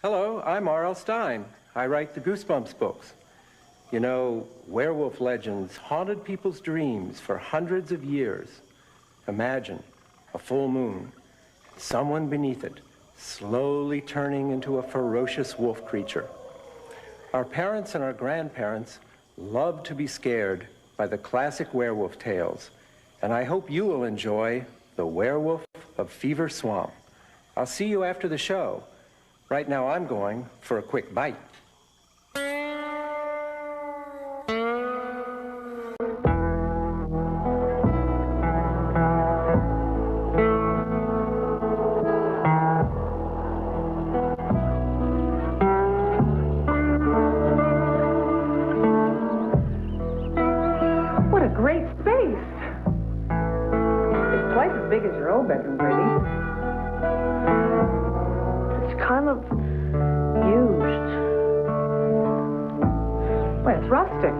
Hello, I'm R.L. Stein. I write the Goosebumps books. You know, werewolf legends haunted people's dreams for hundreds of years. Imagine a full moon, someone beneath it, slowly turning into a ferocious wolf creature. Our parents and our grandparents loved to be scared by the classic werewolf tales, and I hope you will enjoy The Werewolf of Fever Swamp. I'll see you after the show. Right now I'm going for a quick bite. What a great space! It's twice as big as your old bedroom, Grady. It's kind of used. Well, it's rustic.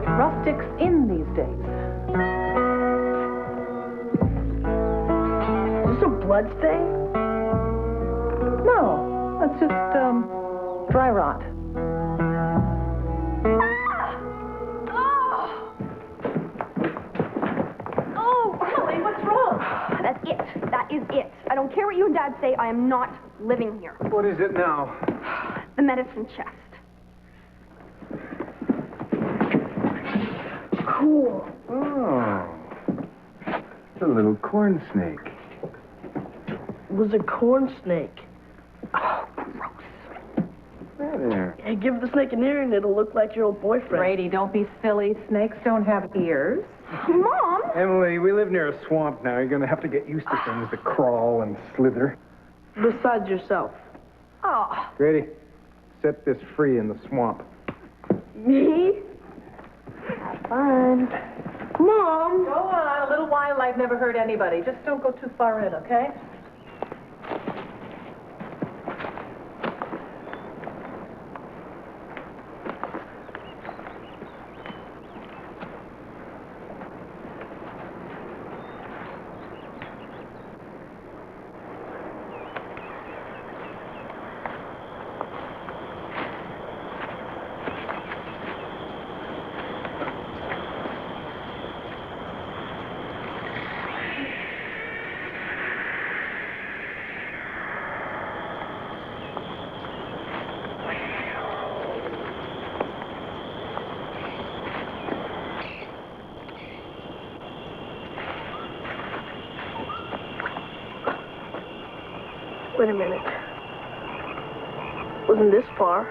Rustic's in these days. Is this a blood stain? No, that's just, dry rot. That's it. That is it. I don't care what you and Dad say. I am not living here. What is it now? The medicine chest. Cool. Oh. It's a little corn snake. It was a corn snake. Oh, gross. There. Hey, give the snake an ear and it'll look like your old boyfriend. Grady, don't be silly. Snakes don't have ears. Mom! Emily, we live near a swamp now. You're going to have to get used to things that crawl and slither. Besides yourself. Oh. Grady, set this free in the swamp. Me? Have fun. Mom! Go on. A little wildlife never hurt anybody. Just don't go too far in, okay? Wait a minute. Wasn't this far?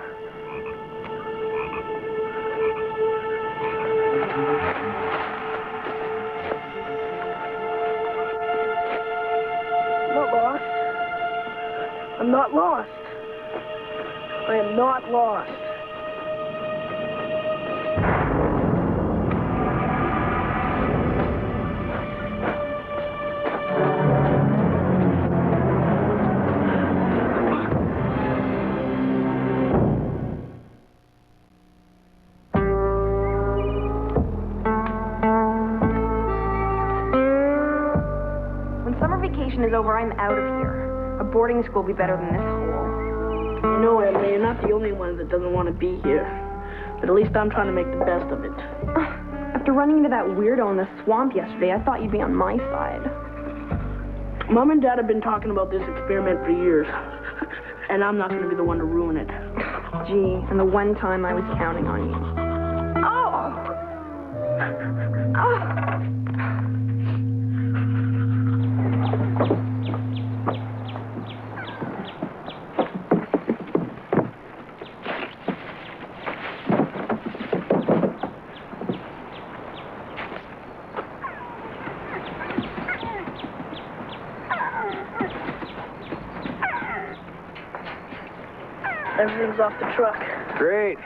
Not lost. I'm not lost. I am not lost. Is over, I'm out of here. A boarding school will be better than this hole. You know, Emily, you're not the only one that doesn't want to be here. But at least I'm trying to make the best of it. After running into that weirdo in the swamp yesterday, I thought you'd be on my side. Mom and Dad have been talking about this experiment for years. And I'm not going to be the one to ruin it. Gee, and the one time I was counting on you. Oh! Oh! Everything's off the truck. Great.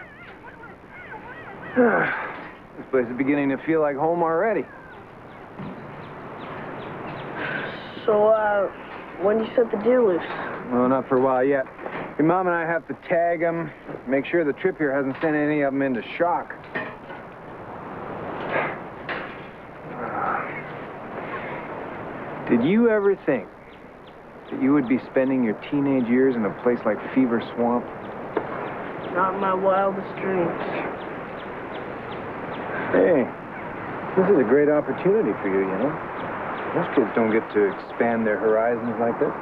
This place is beginning to feel like home already. So, when do you set the deer loose? Well, not for a while yet. Your mom and I have to tag them, make sure the trip here hasn't sent any of them into shock. Did you ever think that you would be spending your teenage years in a place like Fever Swamp? Not in my wildest dreams. Hey, this is a great opportunity for you, you know? Most kids don't get to expand their horizons like this.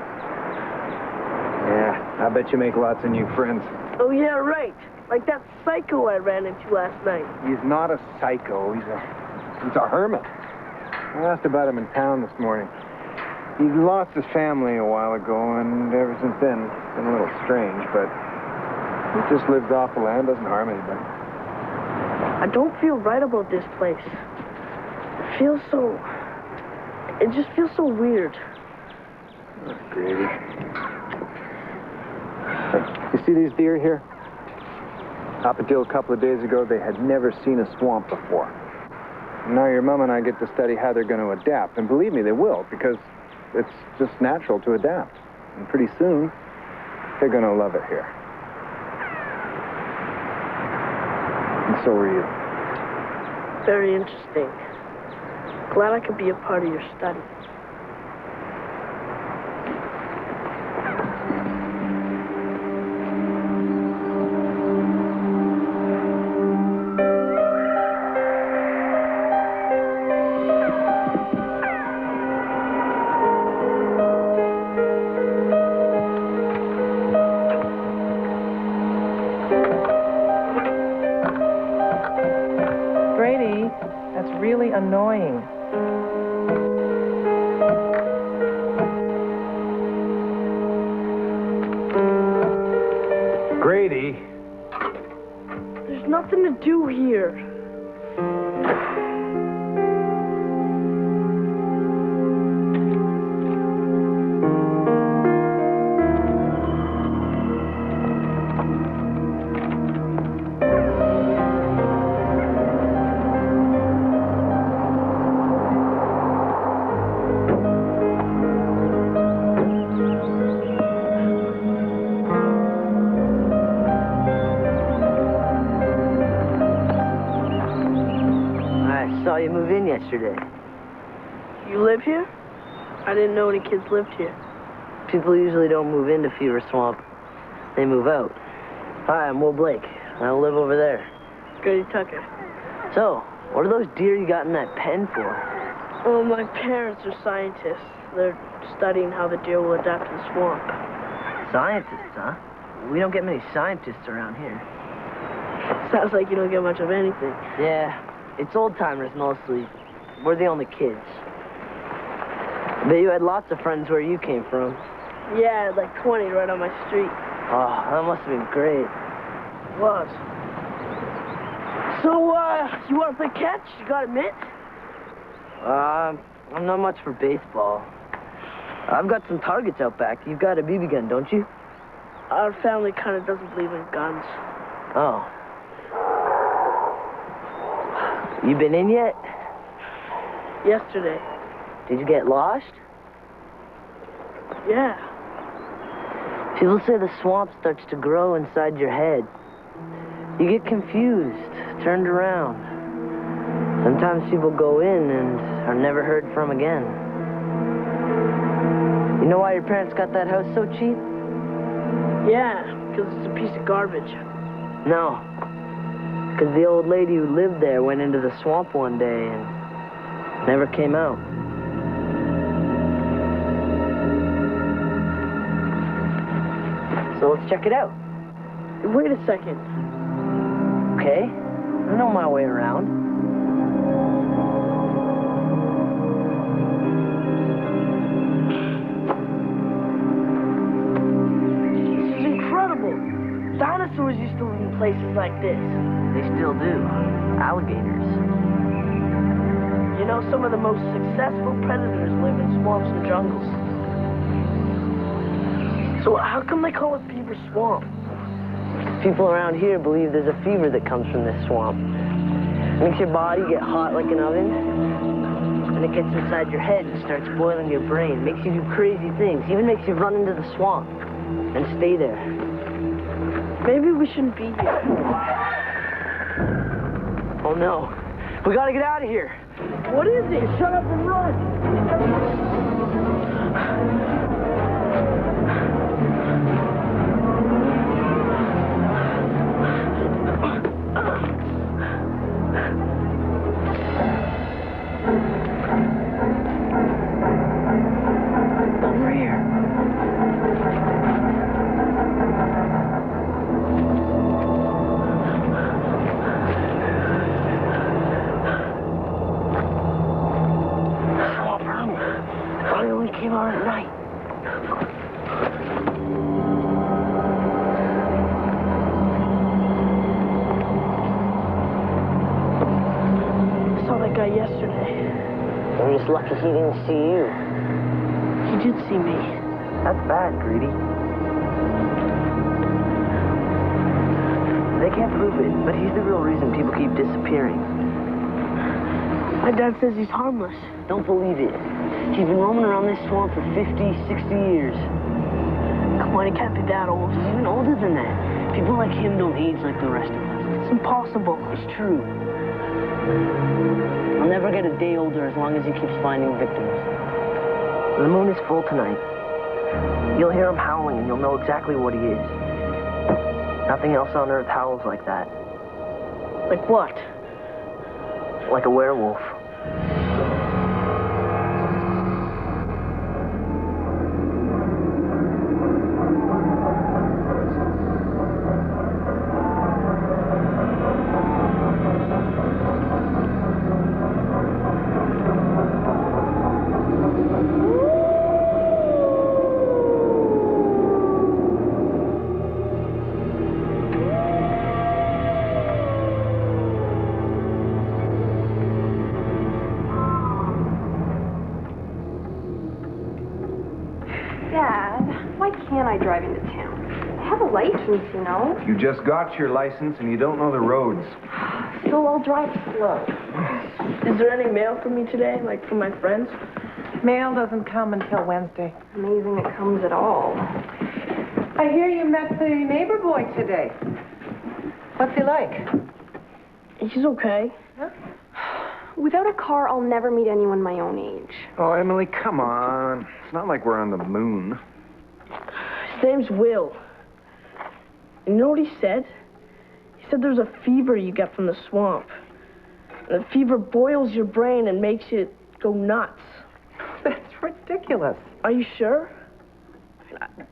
Yeah, I bet you make lots of new friends. Oh, yeah, right. Like that psycho I ran into last night. He's not a psycho. He's a hermit. I asked about him in town this morning. He lost his family a while ago, and ever since then, it's been a little strange, but he just lives off the land, doesn't harm anybody. I don't feel right about this place. It just feels so weird. Oh, Grady. You see these deer here? Up until a couple of days ago, they had never seen a swamp before. Now your mom and I get to study how they're going to adapt. And believe me, they will, because it's just natural to adapt. And pretty soon, they're going to love it here. And so are you. Very interesting. Glad I could be a part of your study. Grady, that's really annoying. Grady. There's nothing to do here. Saw you move in yesterday. You live here? I didn't know any kids lived here. People usually don't move into Fever Swamp. They move out. Hi, I'm Will Blake. I live over there. Grady Tucker. So, what are those deer you got in that pen for? Oh, my parents are scientists. They're studying how the deer will adapt to the swamp. Scientists, huh? We don't get many scientists around here. Sounds like you don't get much of anything. Yeah, it's old-timers mostly. We're the only kids. I bet you had lots of friends where you came from. Yeah, I had like 20 right on my street. Oh, that must have been great. It was. So, you want to play catch? You got a mitt? I'm not much for baseball. I've got some targets out back. You've got a BB gun, don't you? Our family kind of doesn't believe in guns. Oh. You been in yet? Yesterday. Did you get lost? Yeah. People say the swamp starts to grow inside your head. You get confused, turned around. Sometimes people go in and are never heard from again. You know why your parents got that house so cheap? Yeah, because it's a piece of garbage. No. Because the old lady who lived there went into the swamp one day and never came out. So let's check it out. Wait a second. Okay, I know my way around. This is incredible. Dinosaurs used to live in places like this. They still do. Alligators. You know, some of the most successful predators live in swamps and jungles. So how come they call it Fever Swamp? People around here believe there's a fever that comes from this swamp. Makes your body get hot like an oven. And it gets inside your head and starts boiling your brain. Makes you do crazy things. Even makes you run into the swamp and stay there. Maybe we shouldn't be here. Oh no. We gotta get out of here. What is it? Shut up and run. He's lucky he didn't see you. He did see me. That's bad, Grady. They can't prove it, but he's the real reason people keep disappearing. My dad says he's harmless. Don't believe it. He's been roaming around this swamp for 50, 60 years. Come on, he can't be that old. He's even older than that. People like him don't age like the rest of us. It's impossible. It's true. I'll never get a day older as long as he keeps finding victims. The moon is full tonight. You'll hear him howling and you'll know exactly what he is. Nothing else on earth howls like that. Like what? Like a werewolf. Can't I drive into town? I have a license, you know. You just got your license and you don't know the roads. So I'll drive slow. Is there any mail for me today, like from my friends? Mail doesn't come until Wednesday. Amazing it comes at all. I hear you met the neighbor boy today. What's he like? He's okay. Huh? Without a car, I'll never meet anyone my own age. Oh, Emily, come on. It's not like we're on the moon. His name's Will. And you know what he said? He said there's a fever you get from the swamp. And the fever boils your brain and makes it go nuts. That's ridiculous. Are you sure?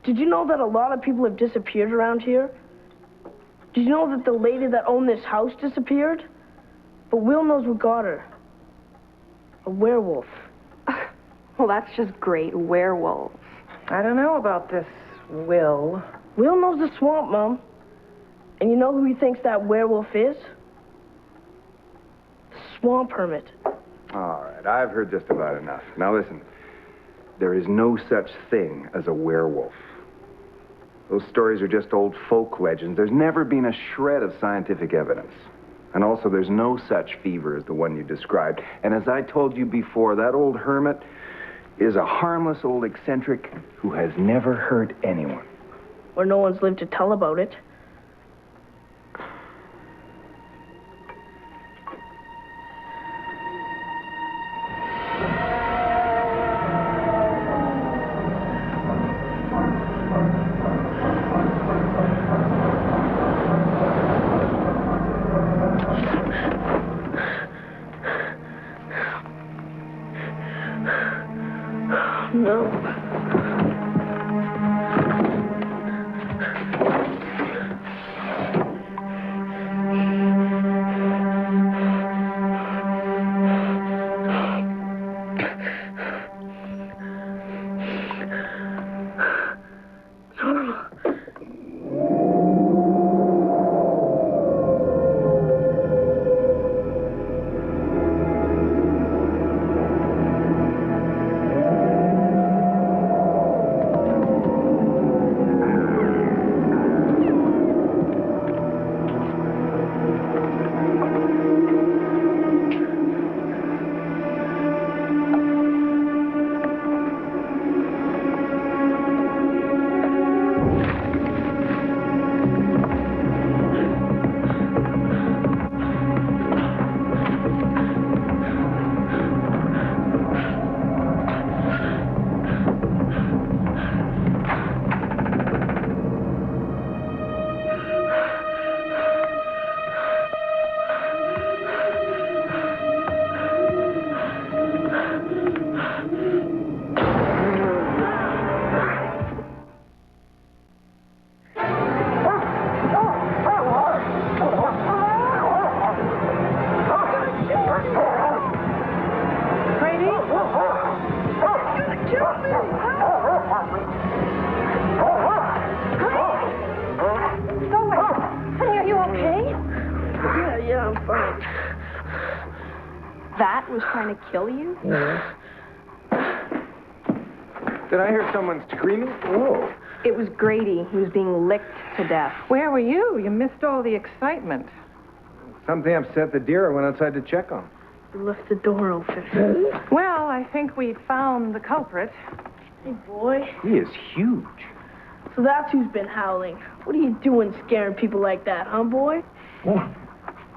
Did you know that a lot of people have disappeared around here? Did you know that the lady that owned this house disappeared? But Will knows what got her. A werewolf. Well, that's just great. Werewolves. I don't know about this Will. Will knows the swamp, Mom. And you know who he thinks that werewolf is? The swamp hermit. All right, I've heard just about enough. Now listen, there is no such thing as a werewolf. Those stories are just old folk legends. There's never been a shred of scientific evidence. And also, there's no such fever as the one you described. And as I told you before, that old hermit is a harmless old eccentric who has never hurt anyone. Or no one's lived to tell about it. No. That was trying to kill you? Yeah. Did I hear someone screaming? Whoa. It was Grady. He was being licked to death. Where were you? You missed all the excitement. Something upset the deer. I went outside to check on him. You left the door open. Well, I think we found the culprit. Hey, boy. He is huge. So that's who's been howling. What are you doing scaring people like that, huh, boy?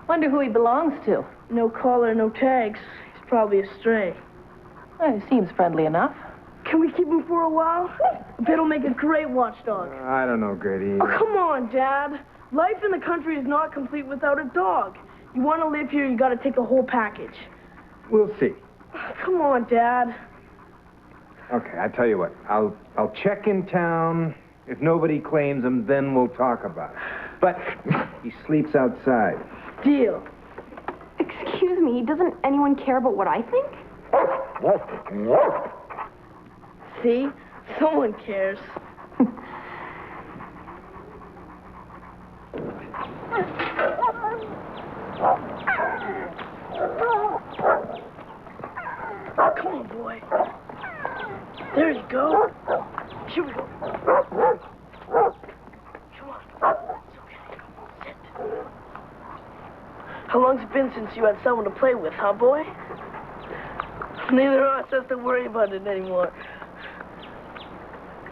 Wonder who he belongs to. No collar, no tags. He's probably a stray. Well, he seems friendly enough. Can we keep him for a while? I bet he'll make a great watchdog. I don't know, Grady. Oh, come on, Dad. Life in the country is not complete without a dog. You want to live here, you got to take the whole package. We'll see. Come on, Dad. Okay, I tell you what. I'll check in town. If nobody claims him, then we'll talk about it. But he sleeps outside. Deal. Excuse me, doesn't anyone care about what I think? See? Someone cares. Come on, boy. There you go. Here we go. Come on. It's okay. Sit. How long's it been since you had someone to play with, huh, boy? Neither of us has to worry about it anymore.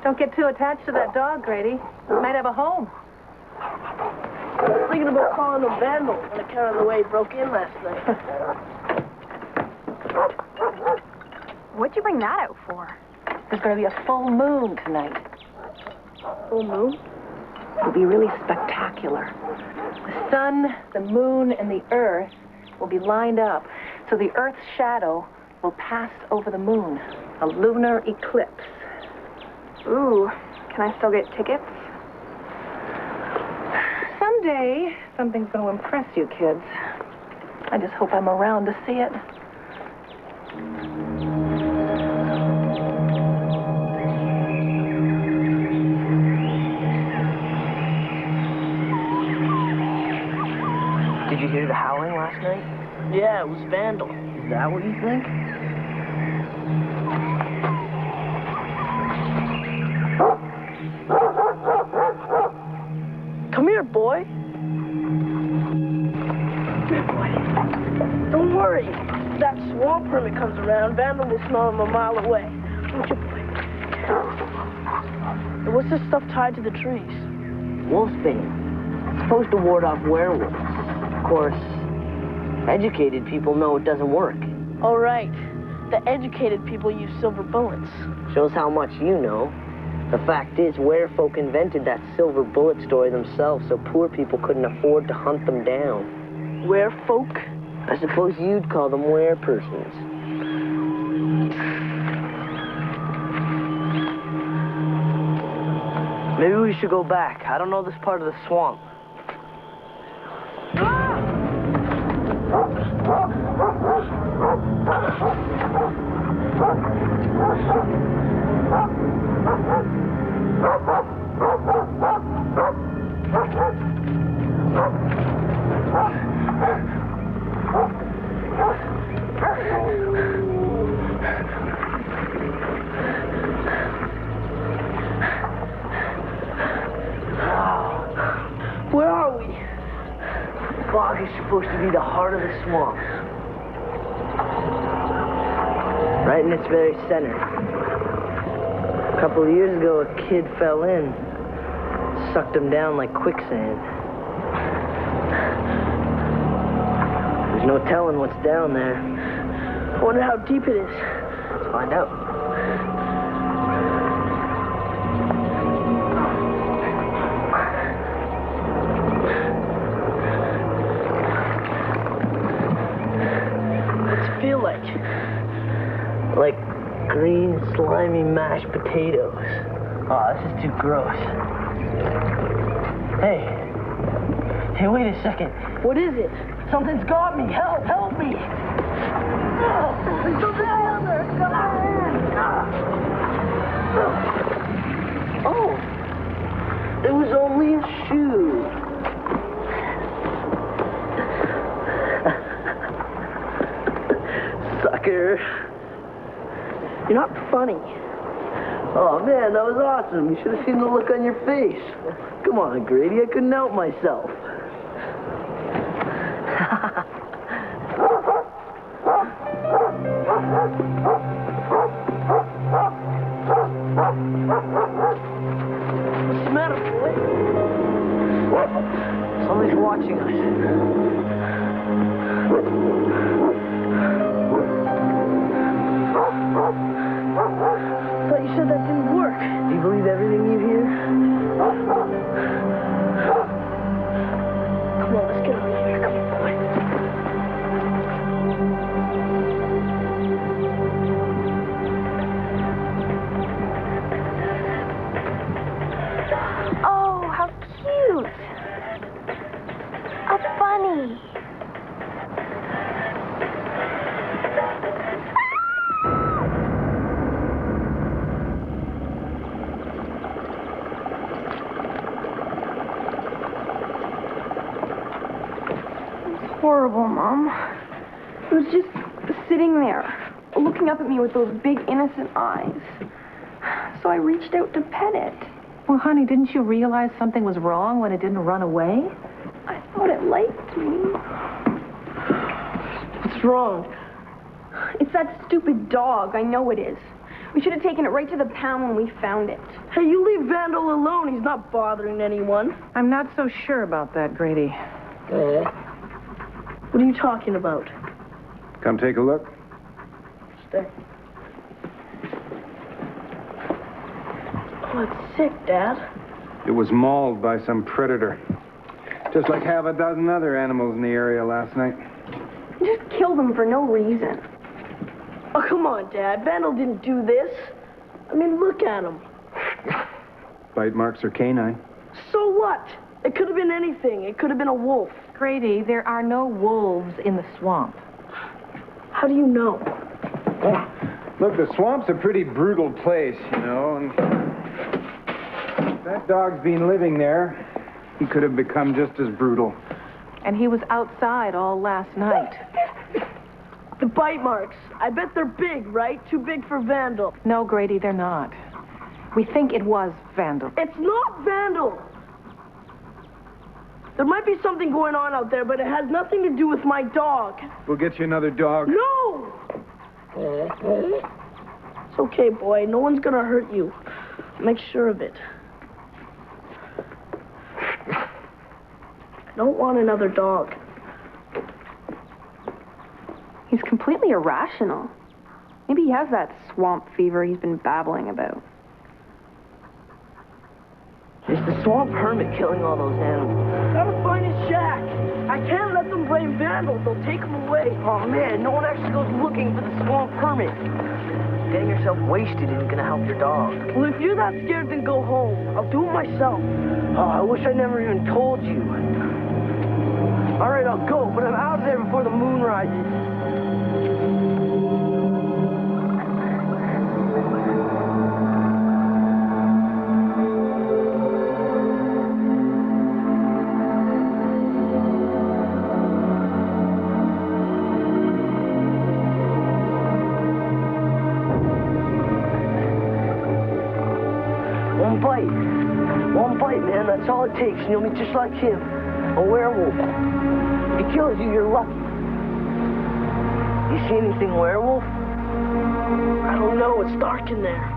Don't get too attached to that dog, Grady. He might have a home. Thinking about calling him Vandal on account of the way he broke in last night. What'd you bring that out for? There's going to be a full moon tonight. Full moon? It'll be really spectacular. The sun, the moon, and the earth will be lined up, so the earth's shadow will pass over the moon. A lunar eclipse. Ooh, can I still get tickets? Someday, something's going to impress you kids. I just hope I'm around to see it. Did you hear the howling last night? Yeah, it was Vandal. Is that what you think? Come here, boy. Good boy. Don't worry. If that swamp hermit comes around, Vandal will smell him a mile away. Don't you, boy? And what's this stuff tied to the trees? Wolfsbane. It's supposed to ward off werewolves. Of course, educated people know it doesn't work. All right. The educated people use silver bullets. Shows how much you know. The fact is, werefolk invented that silver bullet story themselves so poor people couldn't afford to hunt them down. Werefolk? I suppose you'd call them werepersons. Maybe we should go back. I don't know this part of the swamp. Where are we? Fog is supposed to be the heart of the swamp. Right in its very center. A couple of years ago, a kid fell in. Sucked him down like quicksand. There's no telling what's down there. I wonder how deep it is. Let's find out. What's it feel like? Like green, slimy mashed potatoes. Oh, this is too gross. Hey. Hey, wait a second. What is it? Something's got me. Help! Help me! There's something down there. Oh. It was only a shoe. Sucker. You're not funny. Oh, man, that was awesome. You should have seen the look on your face. Come on, Grady. I couldn't help myself. What's the matter, boy? Somebody's watching us. I thought you said that didn't work. Do you believe everything you hear? Come on, let's get out of here. Come on, boy. Oh, how cute. A bunny. Horrible, Mom. It was just sitting there, looking up at me with those big, innocent eyes. So I reached out to pet it. Well, honey, didn't you realize something was wrong when it didn't run away? I thought it liked me. What's wrong? It's that stupid dog. I know it is. We should have taken it right to the pound when we found it. Hey, you leave Vandal alone. He's not bothering anyone. I'm not so sure about that, Grady. What are you talking about? Come take a look. Stay. Oh, it's sick, Dad. It was mauled by some predator. Just like half a dozen other animals in the area last night. You just killed him for no reason. Oh, come on, Dad. Vandal didn't do this. I mean, look at him. Bite marks are canine. So what? It could have been anything. It could have been a wolf. Grady, there are no wolves in the swamp. How do you know? Look, the swamp's a pretty brutal place, you know, and if that dog's been living there, he could have become just as brutal. And he was outside all last night. The bite marks. I bet they're big, right? Too big for Vandal. No, Grady, they're not. We think it was Vandal. It's not Vandal. There might be something going on out there, but it has nothing to do with my dog. We'll get you another dog. No! It's okay, boy. No one's gonna hurt you. Make sure of it. I don't want another dog. He's completely irrational. Maybe he has that swamp fever he's been babbling about. It's the swamp hermit killing all those animals. Gotta find his shack. I can't let them blame Vandal. They'll take him away. Oh, man, no one actually goes looking for the swamp hermit. Getting yourself wasted isn't gonna help your dog. Well, if you're that scared, then go home. I'll do it myself. Oh, I wish I never even told you. All right, I'll go, but I'm out of there before the moon rises. One bite, man, that's all it takes, and you'll be just like him, a werewolf. If he kills you, you're lucky. You see anything werewolf? I don't know. It's dark in there.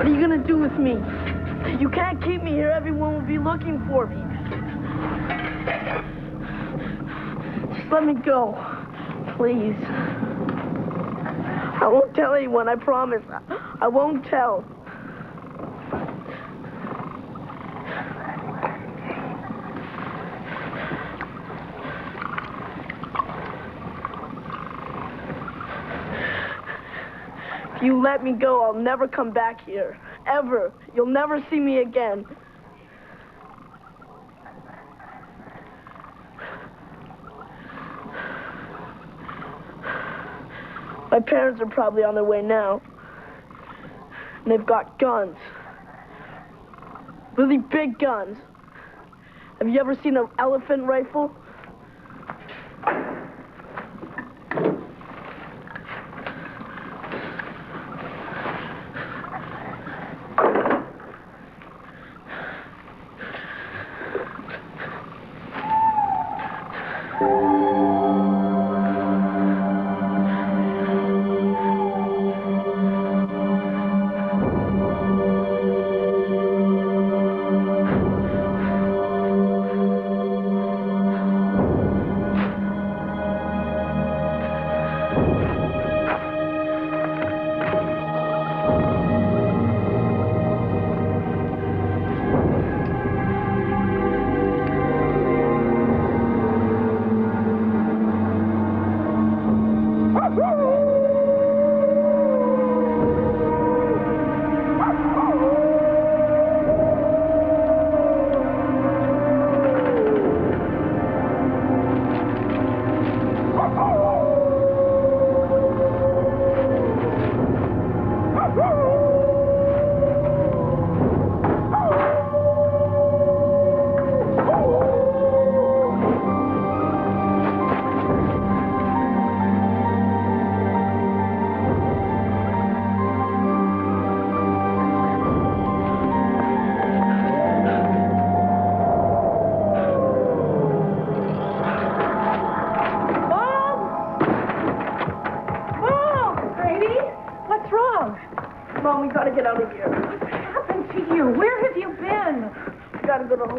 What are you gonna do with me? You can't keep me here. Everyone will be looking for me. Just let me go, please. I won't tell anyone, I promise. I won't tell. If you let me go, I'll never come back here. Ever. You'll never see me again. My parents are probably on their way now. And they've got guns. Really big guns. Have you ever seen an elephant rifle?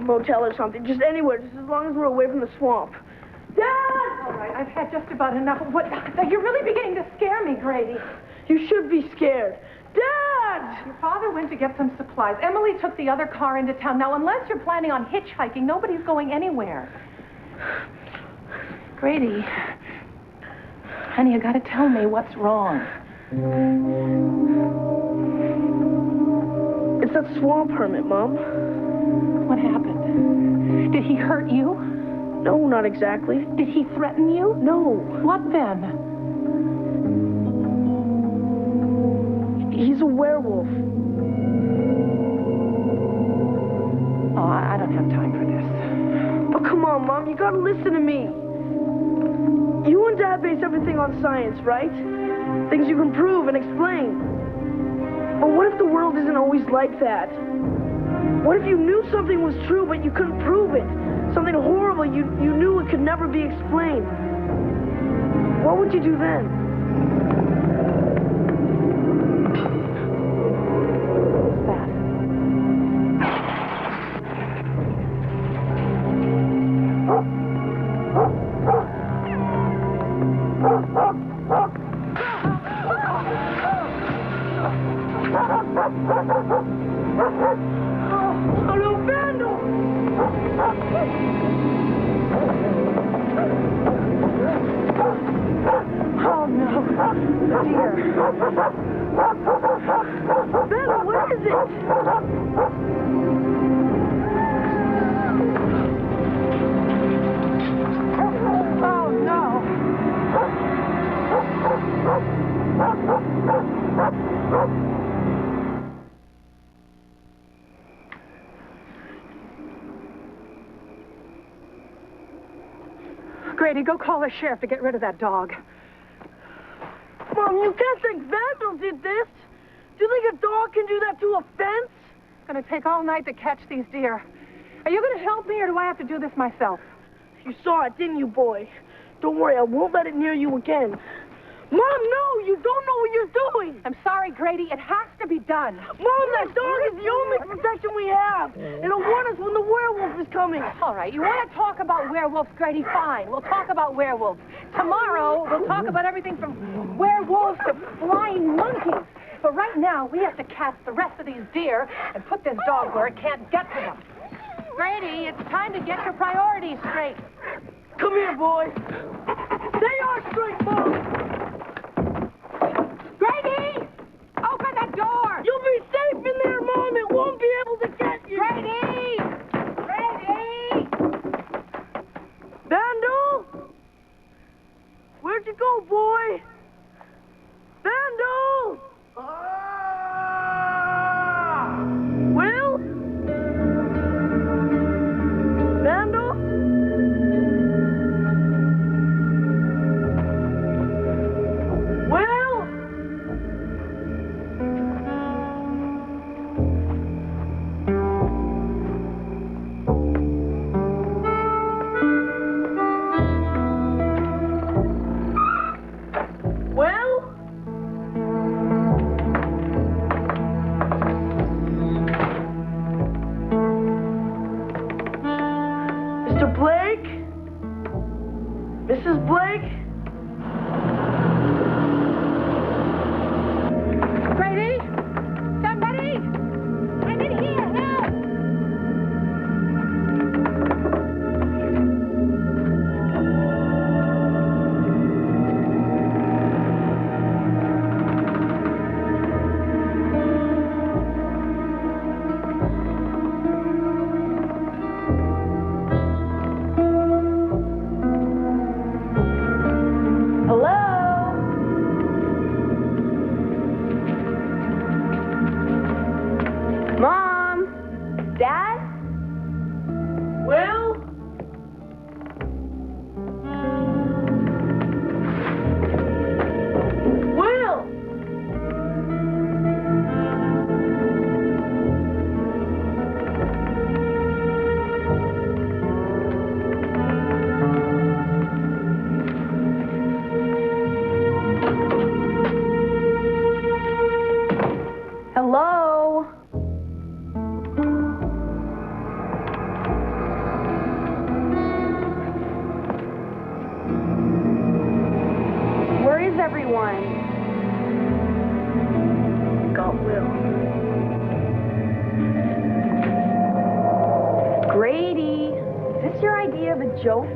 Motel or something, just anywhere, just as long as we're away from the swamp. Dad! All right, I've had just about enough. What? You're really beginning to scare me, Grady. You should be scared. Dad! Your father went to get some supplies. Emily took the other car into town. Now, unless you're planning on hitchhiking, nobody's going anywhere. Grady, honey, you gotta tell me what's wrong. It's that swamp hermit, Mom. What happened? Did he hurt you? No, not exactly. Did he threaten you? No. What then? He's a werewolf. Oh, I don't have time for this. Oh, come on, Mom. You gotta listen to me. You and Dad base everything on science, right? Things you can prove and explain. But what if the world isn't always like that? What if you knew something was true, but you couldn't prove it? Something horrible, you knew it could never be explained. What would you do then? Grady, go call the sheriff to get rid of that dog. Mom, you can't think vandals did this. Do you think a dog can do that to a fence? It's going to take all night to catch these deer. Are you going to help me, or do I have to do this myself? You saw it, didn't you, boy? Don't worry, I won't let it near you again. Mom, no! You don't know what you're doing! I'm sorry, Grady. It has to be done. Mom, that dog is the only protection we have. It'll warn us when the werewolf is coming. All right, you want to talk about werewolves, Grady? Fine. We'll talk about werewolves. Tomorrow, we'll talk about everything from werewolves to flying monkeys. But right now, we have to catch the rest of these deer and put this dog where it can't get to them. Grady, it's time to get your priorities straight. Come here, boy. They are straight, Mom. Grady! Open the door! You'll be safe in there, Mom. It won't be able to get you. Grady! Grady! Vandal? Where'd you go, boy? Vandal! Will? Vandal? Will? Will? Mr. Blake? Mrs. Blake? Grady? Somebody? I'm in here, help! Hello? Mom? Dad? Will? Will? Hello? Where is everyone? Got Will. Grady, is this your idea of a joke?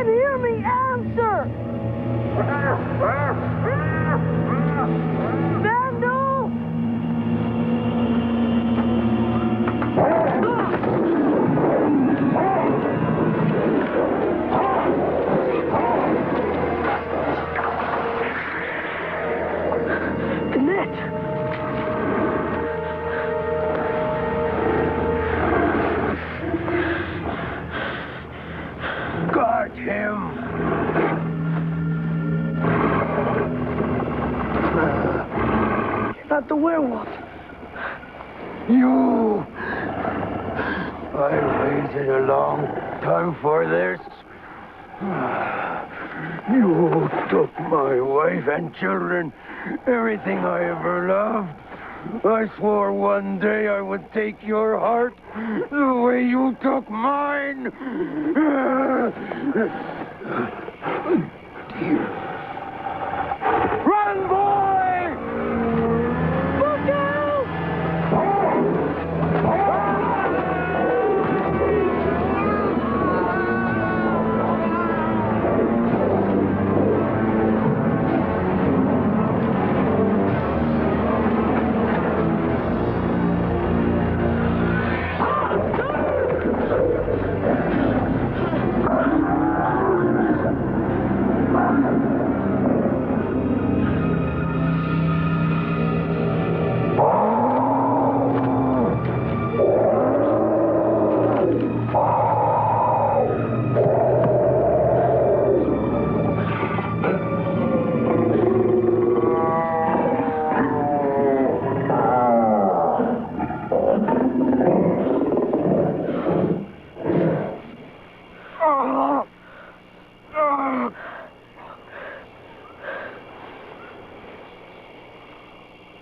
can hear me! Answer! Vandal! The net! Got him! You're not the werewolf. You! I waited a long time for this. You took my wife and children, everything I ever loved. I swore one day I would take your heart the way you took mine. Dear. Run, boy! Look out!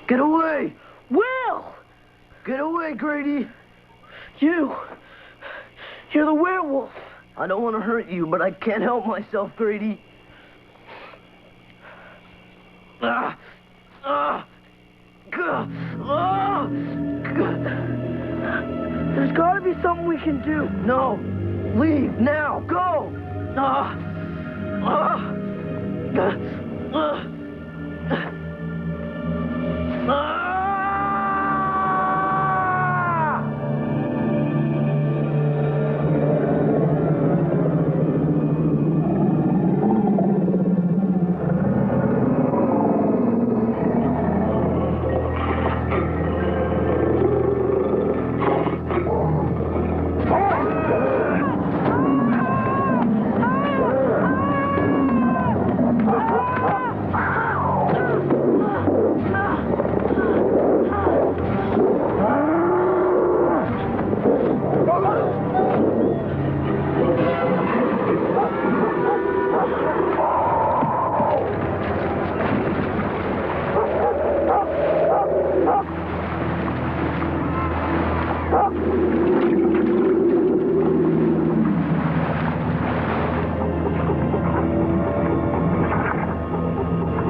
Get away! Will! Get away, Grady! You're the werewolf. I don't want to hurt you, but I can't help myself, Grady. Ah! Ah! Ah! There's got to be something we can do. No! Leave, now! Go! Ah! Ah! Ah!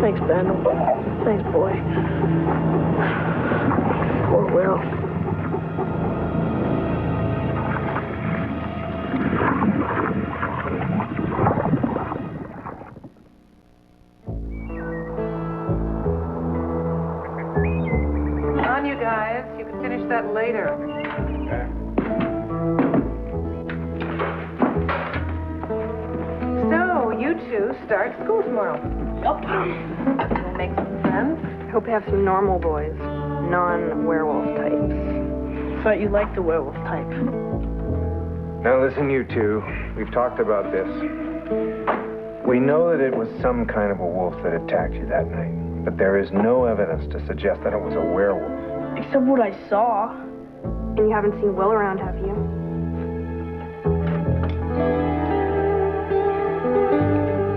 Thanks, Vandal. Thanks, boy. Poor Will. On, you guys. You can finish that later. So, you two start school tomorrow. You'll make some friends. I hope you have some normal boys, non-werewolf types. Thought you liked the werewolf type. Now listen, you two. We've talked about this. We know that it was some kind of a wolf that attacked you that night, but there is no evidence to suggest that it was a werewolf. Except what I saw. And you haven't seen Will around, have you?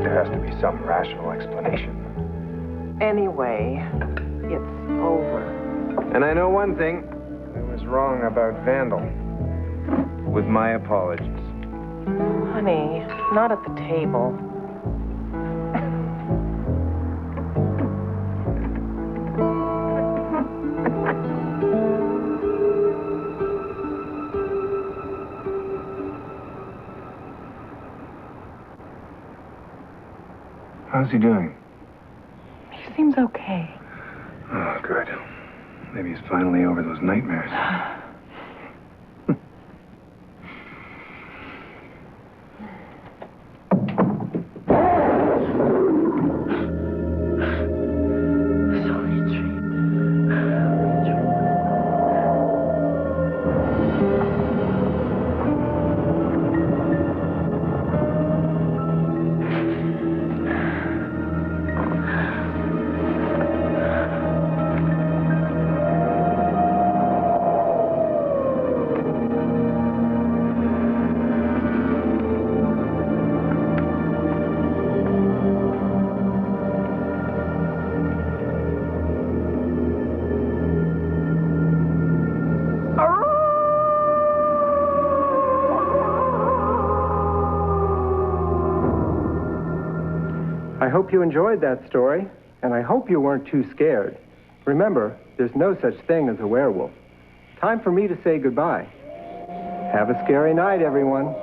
There has to be some rational explanation. Anyway, it's over. And I know one thing. I was wrong about Vandal. With my apologies. Honey, not at the table. How's he doing? He seems okay. Oh, good. Maybe he's finally over those nightmares. I hope you enjoyed that story, and I hope you weren't too scared. Remember, there's no such thing as a werewolf. Time for me to say goodbye. Have a scary night, everyone.